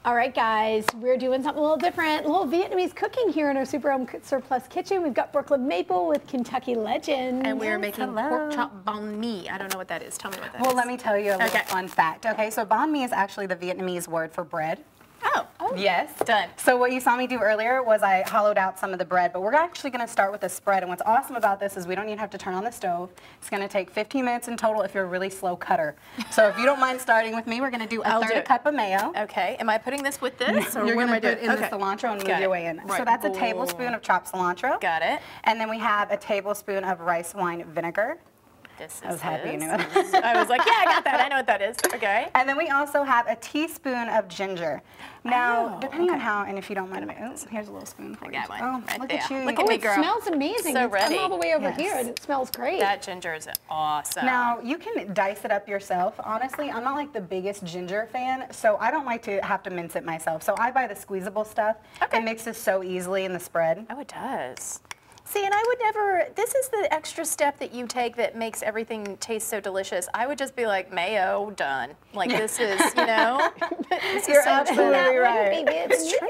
All right, guys, we're doing something a little different, a little Vietnamese cooking here in our Super Home Surplus kitchen. We've got Brooklyn Maple with Kentucky Legend. And we're making pork chop banh mi. I don't know what that is. Tell me what that is. Well, let me tell you a little fun fact. Okay, so banh mi is actually the Vietnamese word for bread. Oh. Yes. Done. So what you saw me do earlier was I hollowed out some of the bread, but we're actually going to start with a spread. And what's awesome about this is we don't even have to turn on the stove. It's going to take 15 minutes in total if you're a really slow cutter. So if you don't mind starting with me, we're going to do a third cup of mayo. Okay. Am I putting this with this? Or You're where going am I to put in the cilantro and move your way in. Right. So that's a tablespoon of chopped cilantro. Got it. And then we have a tablespoon of rice wine vinegar. This is I was happy you knew it. I was like, yeah, I got that. I know what that is. Okay. And then we also have a teaspoon of ginger. Now, depending on how, and if you don't mind, here's a little spoon for you. I got one. Oh, right look there. at you. Look at me, girl. It smells amazing. So ready. I'm all the way over here, and it smells great. That ginger is awesome. Now, you can dice it up yourself. Honestly, I'm not like the biggest ginger fan, so I don't like to have to mince it myself. So I buy the squeezable stuff. Okay. It mixes so easily in the spread. Oh, it does. See, and I would never, this is the extra step that you take that makes everything taste so delicious. I would just be like, mayo, done. Like, this is, you know, this You're is so much absolutely better. right. It's true.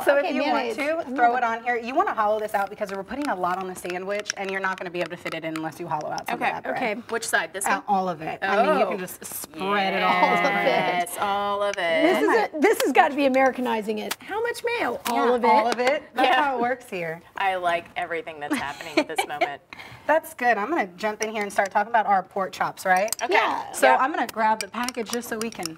So if you want to, throw it on here. You want to hollow this out because we're putting a lot on the sandwich, and you're not going to be able to fit it in unless you hollow out some of that bread. Okay, which side? This one? All of it. I mean, you can just spread it all over it. Yes, all of it. This has got to be Americanizing it. How much mayo? All of it. All of it. That's how it works here. I like everything that's happening at this moment. That's good. I'm going to jump in here and start talking about our pork chops, right? Okay. Yeah. So I'm going to grab the package just so we can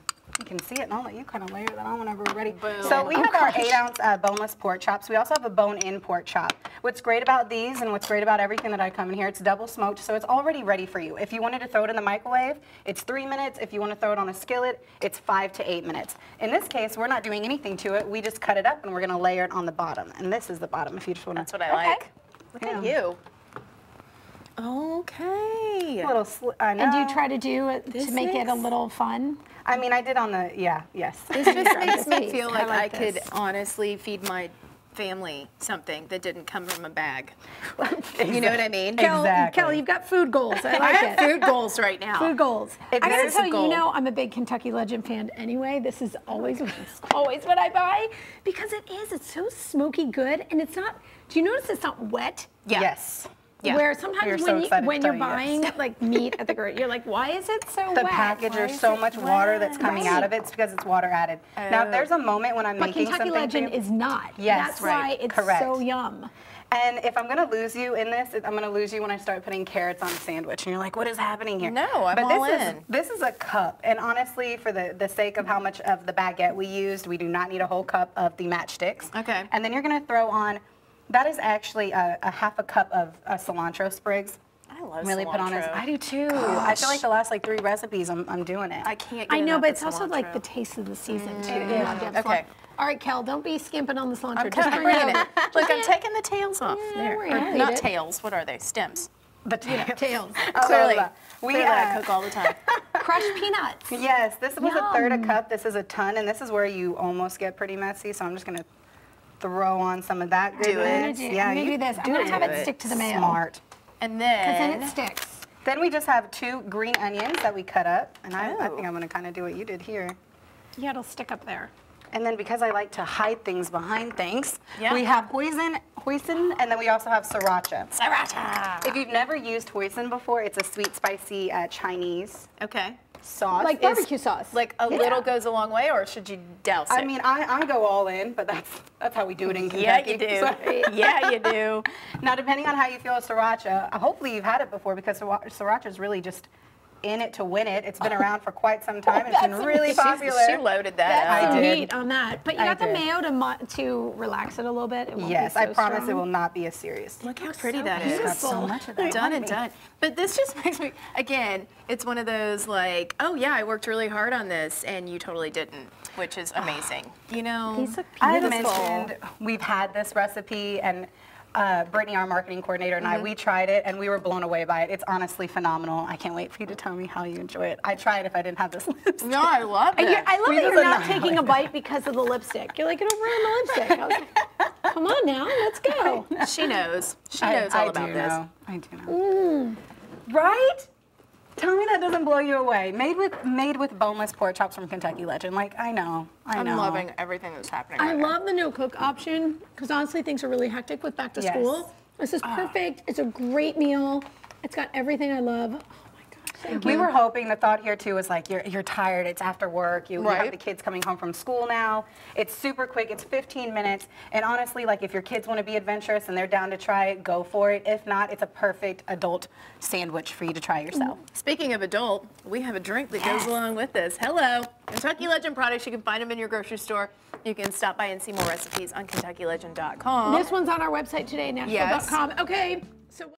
see it, and I'll let you kind of layer that on whenever we're ready. Boom. So we have our 8-ounce boneless pork chops. We also have a bone-in pork chop. What's great about these and what's great about everything that I come in here, it's double smoked, so it's already ready for you. If you wanted to throw it in the microwave, it's 3 minutes. If you want to throw it on a skillet, it's 5 to 8 minutes. In this case, we're not doing anything to it. We just cut it up, and we're going to layer it on the bottom. And this is the bottom if you just want to. That's what I like. Look at you. Okay. A little I know. And do you try to do it to make it a little fun? I mean, I did on the, yes. This just makes me feel like I like could honestly feed my family something that didn't come from a bag. You know what I mean? Exactly. Kelly, you've got food goals. I I like have it. food goals right now. Food goals. I gotta there's a tell you, goal. you know, I'm a big Kentucky Legend fan anyway. This is always what I buy because it's so smoky good, and it's not. Do you notice it's not wet? Yeah. Yes. Yeah. Where sometimes so excited when to you're tell you, buying like meat at the grocery, you're like, why is it so The wet? package, Why there's is so it much wet? water that's coming out Right. of it. It's because it's water added. Now, if there's a moment when I'm But making Kentucky something Legend for you, is not. Yes, That's right. why it's Correct. so yum. and if I'm going to lose you in this, I'm going to lose you when I start putting carrots on a sandwich. And you're like, what is happening here? No, I'm but all this in. This is a cup. And honestly, for the sake of how much of the baguette we used, we do not need a whole cup of the matchsticks. Okay. And then you're going to throw on, that is actually a half a cup of cilantro sprigs. I love Really cilantro. put on I do too. I feel like the last like 3 recipes I'm doing it. I can't get I know, enough but of it's also like cilantro. the taste of the season too. Okay. All right, Kel, don't be skimping on the cilantro. I'm Just bring bringing it over. it. Look, I'm taking the tails off. Yeah, There. we're Or gonna not eat it. tails. What are they? Stems. The tails. Tails. Clearly. We I cook all the time. Crushed peanuts. Yes, this was a third a Yum. cup. This is a ton, and this is where you almost get pretty messy. So I'm just gonna throw on some of that goodness. I'm gonna do this. I'm gonna have it stick to the mayo. Smart. And Because then then, it sticks. Then we just have 2 green onions that we cut up, and I think I'm gonna kind of do what you did here. Yeah, it'll stick up there. And then because I like to hide things behind things, Yeah. we have hoisin, and then we also have sriracha. sriracha. If you've never used hoisin before, it's a sweet, spicy Chinese Okay. sauce. Like barbecue sauce. Like a little goes a long way, or should you douse it? I mean, I go all in, but that's how we do it in Kentucky. yeah, you do. So- Yeah, you do. Now, depending on how you feel with sriracha, hopefully you've had it before because sriracha is really just in it to win it. It's been around for quite some time. It's been really popular. She loaded that I up. Some did. meat on that. But you I got the did. mayo to relax it a little bit. It won't Yes, be so I promise strong. it will not be as serious. Look how pretty that beautiful. is. Got so much of that. Done and done. But this just makes me, again, it's one of those like, oh yeah, I worked really hard on this and you totally didn't, which is amazing. You know, These look I beautiful. mentioned we've had this recipe, and Brittany, our marketing coordinator, and I, we tried it, and we were blown away by it. It's honestly phenomenal. I can't wait for you to tell me how you enjoy it. I'd try it if I didn't have this lipstick. no, I love it. I love We that just you're not annihilate taking a bite because of the lipstick. You're like, it'll ruin the lipstick. I was like, come on now, let's go. She knows. She knows all about this. I do know. Right? Tell me that doesn't blow you away. Made with boneless pork chops from Kentucky Legend. Like, I know. I'm loving everything that's happening I right now. love the no-cook option because honestly things are really hectic with back to school. This is perfect. It's a great meal. It's got everything I love. We were hoping, the thought here too was like, you're tired, it's after work, you have the kids coming home from school now. It's super quick, it's 15 minutes, and honestly, like if your kids want to be adventurous and they're down to try it, go for it. If not, it's a perfect adult sandwich for you to try yourself. Speaking of adult, we have a drink that goes along with this. Hello. Kentucky Legend products, you can find them in your grocery store. You can stop by and see more recipes on KentuckyLegend.com. This one's on our website today, Nashville.com. Okay.